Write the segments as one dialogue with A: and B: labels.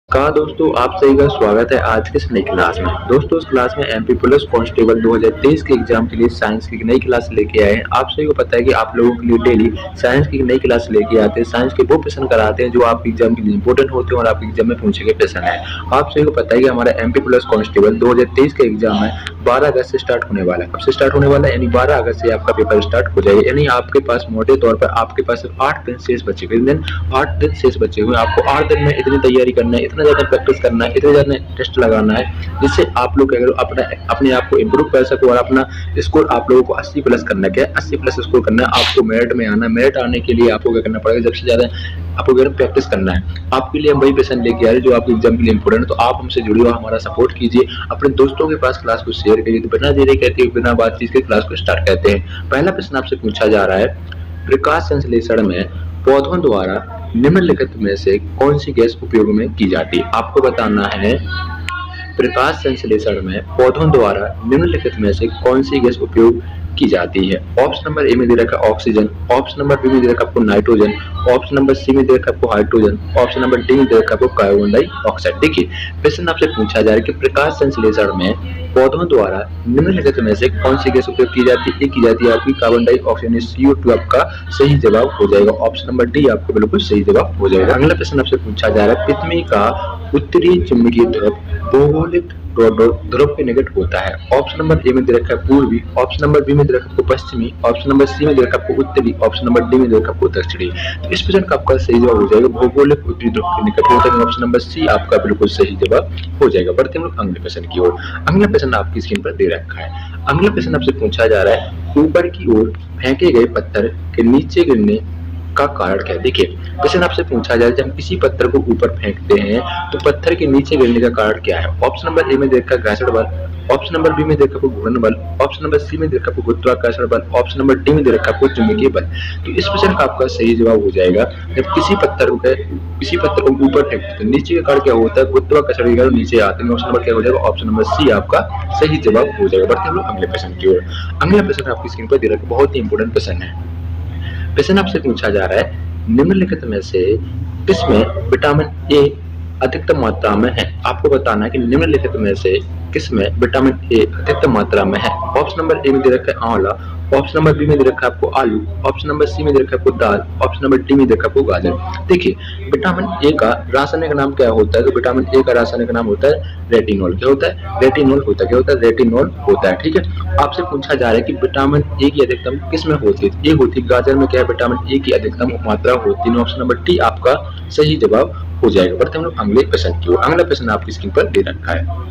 A: कहा दोस्तों, आप सभी का स्वागत है आज की इस नई क्लास में। दोस्तों, इस क्लास में एमपी पुलिस कांस्टेबल 2023 के एग्जाम के लिए साइंस की एक नई क्लास लेके आए हैं। आप सभी को पता है कि आप लोगों के लिए डेली साइंस की एक नई क्लास लेके आते हैं। साइंस के वो प्रश्न कराते हैं जो आपके एग्जाम के लिए इंपॉर्टेंट होते हैं और आपके एग्जाम में पूछे गए प्रश्न है। आप सभी को पता है कि हमारा एमपी पुलिस कांस्टेबल 2023 का एग्जाम है 12 अगस्त से स्टार्ट होने वाला है। कब से स्टार्ट होने वाला है? यानी 12 अगस्त से आपका पेपर स्टार्ट हो जाएगा। यानी आपके पास मोटे तौर पर आपके पास सिर्फ 8 दिन शेष बचे हुए। 8 दिन शेष बचे हुए। आपको 8 दिन में इतनी तैयारी करना है, इतना ज्यादा प्रैक्टिस करना है, इतने ज्यादा टेस्ट लगाना है जिससे आप लोग अगर अपने आप को इम्प्रूव कर सको और अपना स्कोर आप लोगों को 80 प्लस करना है। 80 प्लस स्कोर करना है। आपको मेरिट में आना। मेरिट आने के लिए आपको क्या करना पड़ेगा? सबसे ज्यादा आपको अगर प्रैक्टिस करना है। आपके लिए हम वही प्रश्न लेके आ रहे हैं जो आपके एग्जाम के लिए इंपॉर्टेंट है। तो आप हमसे जुड़िए और हमारा सपोर्ट कीजिए। अपने दोस्तों के पास क्लास को शेयर करिए। तो बिना देरी कहते हुए बिना बातचीत के क्लास को स्टार्ट करते हैं। पहला प्रश्न आपसे पूछा जा रहा है, प्रकाश संश्लेषण में पौधों द्वारा निम्नलिखित में से कौन सी गैस उपयोग में की जाती है? आपको बताना है प्रकाश संश्लेषण में पौधों द्वारा निम्नलिखित में से कौन सी गैस उपयोग की जाती है। ऑप्शन नंबर ए में दे रखा ऑक्सीजन, ऑप्शन नंबर बी में दे रखा आपको नाइट्रोजन, ऑप्शन नंबर सी में दे रखा आपको हाइड्रोजन, ऑप्शन नंबर डी में दे रखा आपको कार्बन डाइऑक्साइड। देखिए, प्रश्न आपसे पूछा जा रहा है कि प्रकाश संश्लेषण में पौधों द्वारा निम्नलिखित में से कौन सी गैस उपयोग की जाती है? की जाती है आपकी कार्बन डाइऑक्साइड, CO2 आपका सही जवाब हो जाएगा। ऑप्शन नंबर डी आपको बिल्कुल सही जवाब हो जाएगा। अगला प्रश्न आपसे पूछा जा रहा है, पृथ्वी का उत्तरी चुंबकीय ध्रुव भौगोलिक ध्रुव के निकट होता है। ऑप्शन नंबर ए में दे रखा है पूर्वी, ऑप्शन नंबर बी में दे रखा आपको पश्चिमी, ऑप्शन नंबर सी में दे रखा आपको उत्तरी, ऑप्शन नंबर डी में दे रखा आपको दक्षिणी। तो इस प्रश्न का आपका सही जवाब हो जाएगा भौगोलिक उत्तरी ध्रुव के निकट होता है। ऑप्शन नंबर सी आपका बिल्कुल सही जवाब हो जाएगा। बढ़ते हम लोग अगले प्रश्न की ओर। अगला प्रश्न आपकी स्क्रीन पर दे रखा है। अगला प्रश्न आपसे पूछा जा रहा है, ऊपर की ओर फेंके गए पत्थर के नीचे गिरने का कारण क्या है? देखिए, प्रश्न आपसे पूछा जाए जब हम किसी पत्थर को ऊपर फेंकते हैं तो पत्थर के नीचे गिरने का कारण क्या है? ऑप्शन नंबर ए में देखा घर्षण बल, ऑप्शन नंबर बी में देखा आपको घूर्णन बल, ऑप्शन नंबर सी में देखा आपको गुरुत्वाकर्षण बल, ऑप्शन नंबर डी में दे रखा आपको चुंबकीय बल। तो इस प्रश्न का आपका सही जवाब हो जाएगा, जब किसी पत्थर को ऊपर फेंकते हैं नीचे का कारण क्या होता है? गुरुत्वाकर्षण के कारण नीचे आते हैं। ऑप्शन नंबर क्या हो जाएगा? ऑप्शन नंबर सी आपका सही जवाब हो जाएगा। बढ़ते हम लोग अगले प्रश्न की ओर। अगला प्रश्न आपकी स्क्रीन पर दे रखा बहुत ही इंपॉर्टेंट प्रश्न है। प्रश्न आपसे पूछा जा रहा है, निम्नलिखित में से किसमें विटामिन ए अधिकतम मात्रा में है? आपको बताना है कि निम्नलिखित में से किसमें विटामिन ए अधिकतम मात्रा में है। ऑप्शन नंबर ए में दे रखा है आंवला, ऑप्शन नंबर बी में दे रखा है आपको आलू, ऑप्शन नंबर सी में दे रखा है आपको दाल, ऑप्शन नंबर डी में दे रखा है आपको गाजर। देखिए, विटामिन ए का रासायनिक नाम क्या होता है? तो विटामिन ए का रासायनिक नाम होता है रेटिनॉल। क्या होता है? रेटिनॉल होता है। क्या होता है? रेटिनॉल होता है। ठीक है, आपसे पूछा जा रहा है कि विटामिन ए की अधिकतम किसमें होती है? ये होती है गाजर में। क्या है? विटामिन ए की अधिकतम मात्रा होती है। ऑप्शन नंबर डी आपका सही जवाब हो जाएगा। बढ़ते हम लोग अगले प्रश्न की ओर। अगला प्रश्न आपकी स्क्रीन पर दे रखा है।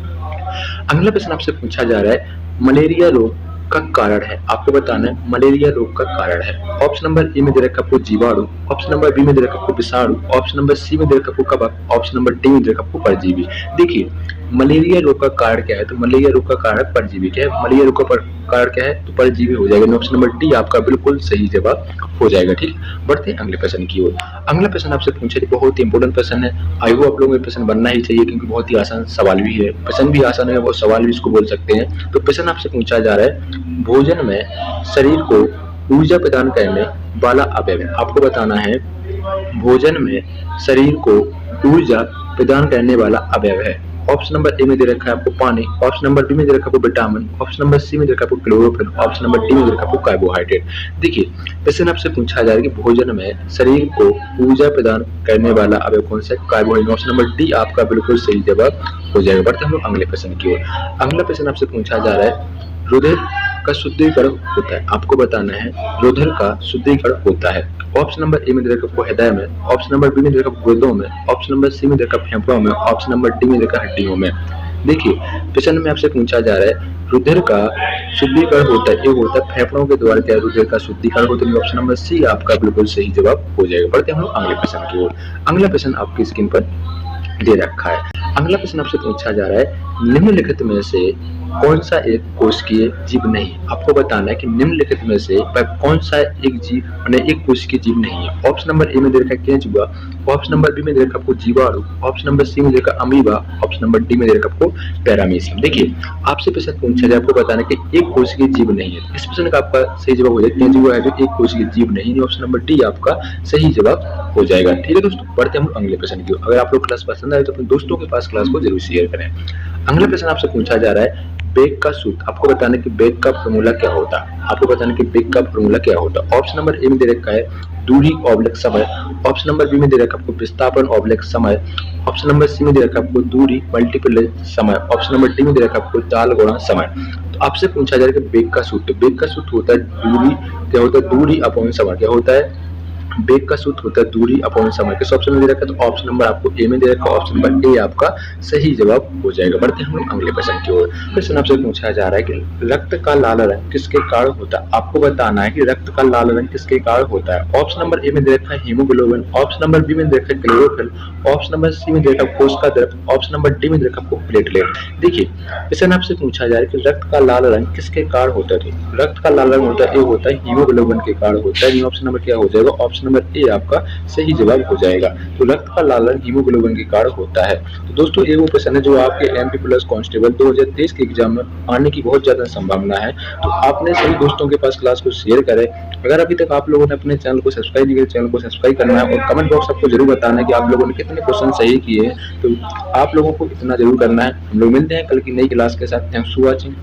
A: अगला प्रश्न आपसे पूछा जा रहा है, मलेरिया रोग का कारण है। आपको बताना है मलेरिया रोग का कारण है। ऑप्शन नंबर ए में दे रखा आपको जीवाणु, ऑप्शन नंबर बी में दे रखा आपको विषाणु, ऑप्शन नंबर सी में दे रखा आपको कवक, ऑप्शन नंबर डी में दे रखा आपको परजीवी। देखिए, मलेरिया रोग का कारण क्या है? तो मलेरिया रोग का कारण परजीवी। क्या है? मलेरिया रोग का कारण क्या है? तो परजीवी हो जाएगा। ऑप्शन नंबर डी आपका बिल्कुल सही जवाब हो जाएगा। ठीक, बढ़ते हैं अगले प्रश्न की ओर। अगला प्रश्न आपसे पूछा बहुत ही इंपॉर्टेंट प्रश्न है। आई होप आप लोगों में प्रश्न बनना ही चाहिए क्योंकि बहुत ही आसान सवाल भी है। प्रश्न भी आसान है, वो सवाल भी इसको बोल सकते हैं। तो प्रश्न आपसे पूछा जा रहा है, भोजन में शरीर को ऊर्जा प्रदान करने वाला अवयव है। आपको बताना है भोजन में शरीर को ऊर्जा प्रदान करने वाला अवयव है। ऑप्शन नंबर ए में दे रखा है आपको पानी, ऑप्शन नंबर बी में दे रखा है आपको विटामिन, ऑप्शन नंबर सी में दे रखा है आपको क्लोरोफिल, ऑप्शन नंबर डी में दे रखा है आपको कार्बोहाइड्रेट। देखिए, प्रश्न आपसे पूछा जा रहा है कि भोजन में शरीर को ऊर्जा प्रदान करने वाला अवयव कौन सा है? कार्बोहाइड्रेट। ऑप्शन नंबर डी आपका बिल्कुल सही जवाब हो जाएगा। बढ़ते हम लोग अगले प्रश्न की ओर। अगला प्रश्न आपसे पूछा जा रहा है, रुधिर का शुद्धिकरण होता है। आपको बताना है रुधिर का शुद्धिकरण होता है। ऑप्शन नंबर ए में दे रखा आपको हृदय में, ऑप्शन नंबर बी में दे रखा गुर्दों में, ऑप्शन नंबर सी में दे रखा फेफड़ों में, ऑप्शन नंबर डी में दे रखा हड्डियों में। देखिए, प्रश्न में आपसे पूछा जा रहा है रुधिर का शुद्धिकरण होता है, ये होता है फेफड़ों के द्वारा। क्या रुधिर का शुद्धिकरण होता है? ऑप्शन नंबर सी आपका बिल्कुल सही जवाब हो जाएगा। बढ़ते हम लोग अगले प्रश्न की ओर। अगला प्रश्न आपकी स्क्रीन पर दे रखा है। अगला प्रश्न आपसे पूछा जा रहा है, निम्नलिखित में से कौन सा एक कोशिकीय जीव नहीं है? आपको बताना है कि निम्नलिखित में से वह कौन सा एक जीव माने एक कोशिकीय जीव नहीं है। ऑप्शन नंबर ए में दे रखा है केंचुआ, ऑप्शन नंबर बी में दे रखा आपको जीवाणु, ऑप्शन नंबर सी में दे रखा अमीबा, ऑप्शन नंबर डी में दे रखा आपको पैरामीशियम। देखिए आपसे प्रश्न पूछा जाए, आपको बताना है कि एक कोशिकीय जीव नहीं है। इस प्रश्न का आपका सही जवाब हो जाएगा केंचुआ है जो एक कोशिकीय जीव नहीं है। ऑप्शन नंबर डी आपका सही जवाब हो जाएगा। ठीक है दोस्तों, बढ़ते हम अगले प्रश्न की। अगर आप लोग क्लास पसंद आए तो अपने दोस्तों के पास क्लास को जरूर शेयर करें। अगला प्रश्न आपसे पूछा जा रहा है बेग का सूत्र। आपको बताना है कि बेग का फॉर्मूला क्या होता है। आपको बताना है कि बेग का फॉर्मूला क्या होता है। ऑप्शन नंबर ए में दे रखा है दूरी ऑब्लिक समय, ऑप्शन नंबर बी में दे रखा है आपको विस्थापन ऑब्लिक समय, ऑप्शन नंबर सी में दे रखा है आपको दूरी मल्टीपल समय, ऑप्शन नंबर डी में दे रखा है आपको चाल गुणा समय। तो आपसे पूछा जा रहा है कि बेग का सूत्र। बेग का सूत्र होता है दूरी, क्या होता है दूरी अपॉन समय। क्या होता है बेग का सूत्र होता है दूरी अपॉन समय। किस ऑप्शन में दे रखा है तो ऑप्शन नंबर आपको ए में दे रखा है, ऑप्शन नंबर ए आपका सही जवाब हो जाएगा। बढ़ते हम लोग अगले प्रश्न की ओर। क्वेश्चन आपसे पूछा जा रहा है कि रक्त का लाल रंग किसके कारण होता है। आपको बताना है कि रक्त का लाल रंग किसके कारण होता है। ऑप्शन नंबर ए में दे रखा है हीमोग्लोबिन, ऑप्शन नंबर बी में दे रखा है क्लोरोफिल, ऑप्शन नंबर सी में दे रखा है कोशिका द्रव्य, ऑप्शन नंबर डी में दे रखा है आपको प्लेटलेट। देखिए क्वेश्चन आपसे पूछा जा रहा है कि रक्त का लाल रंग किसके कारण होता है। रक्त का लाल रंग होता है, ए होता है हीमोग्लोबिन के कारण होता है। ऑप्शन नंबर क्या हो जाएगा, ऑप्शन नंबर ए आपका सही जवाब हो जाएगा। तो रक्त का लाल रंग हीमोग्लोबिन के कारण होता है। तो दोस्तों ये वो प्रश्न है जो आपके एमपी प्लस कांस्टेबल 2023 के एग्जाम में आने की बहुत ज्यादा संभावना है। तो आपने सभी दोस्तों के पास क्लास को शेयर करें। अगर अभी तक आप लोगों ने अपने चैनल को सब्सक्राइब नहीं किया, चैनल को सब्सक्राइब करना है और कमेंट बॉक्स आपको जरूर बताना है कि आप लोगों ने कितने क्वेश्चन सही किए हैं। तो आप लोगों को इतना जरूर करना है। हम लोग मिलते हैं कल की नई क्लास के साथ। Thanks for watching.